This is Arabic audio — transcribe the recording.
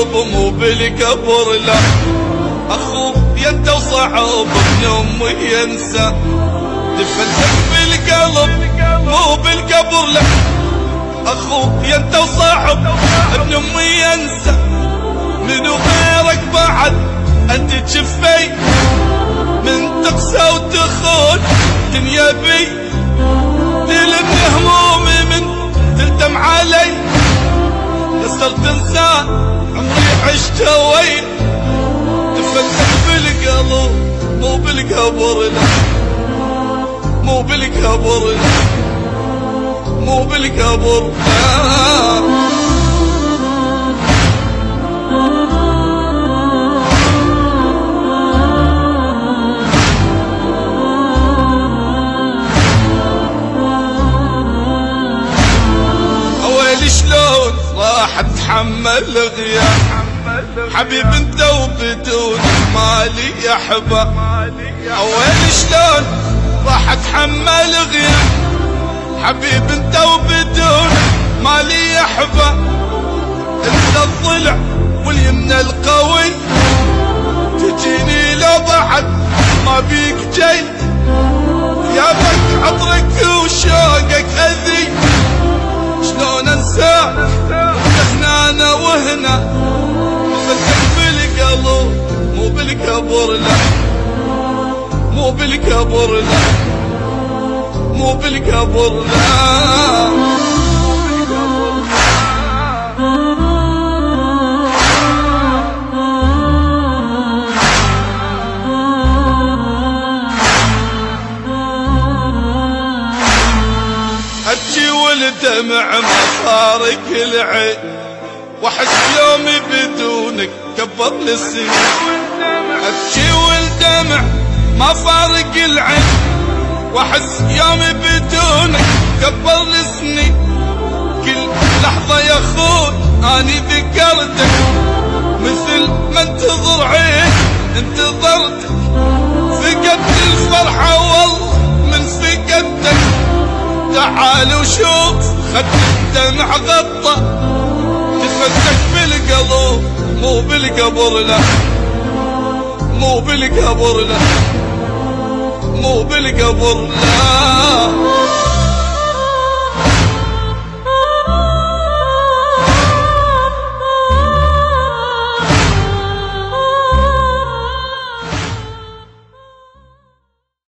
بالقلب مو بالقبر لا. اخو يد وصعب ابن امي ينسى، دفنتك بالقلب مو بالقبر لا. اخو يد وصعب ابن امي ينسى، منو غيرك بعد انت تشفي، من تقسى وتخون دنيا بي، تلم همومي من تلتم علي، خسرت انسان عمري عشته وين، دفنتك بالقلب مو بالقبر لا، مو بالقبر لا، مو بالقبر لا. شلون راح اتحمل غياب حبيب انت وبدون مالي يحبه، اويلي شلون راح اتحمل غياب حبيب انت وبدون مالي يحبه، انت الضلع واليمنى القوي، تجيني لو بعد ما بيك جاي، يابك عطرك وشوقك اذي، شلون انساك هنا انا وهنا، دفنتك بالقلب مو بالقبر لا، مو بالقبر لا، مو بالقبر لا. ابكي والدمع ما فارق العين، واحس يومي بدونك كبر لي السنين، ابكي والدمع ما فارق العين، واحس يومي بدونك كبر لي السنين، كل لحظة يا اخوي اني ذكرتك، مثل ما انتظر عين انتظرتك، فقدت الفرحة والله من فقدتك، تعال وشوف خد الدمع غطى، دفنتك بالقلب مو بالقبر لا، مو بالقبر لا، مو بالقبر لا.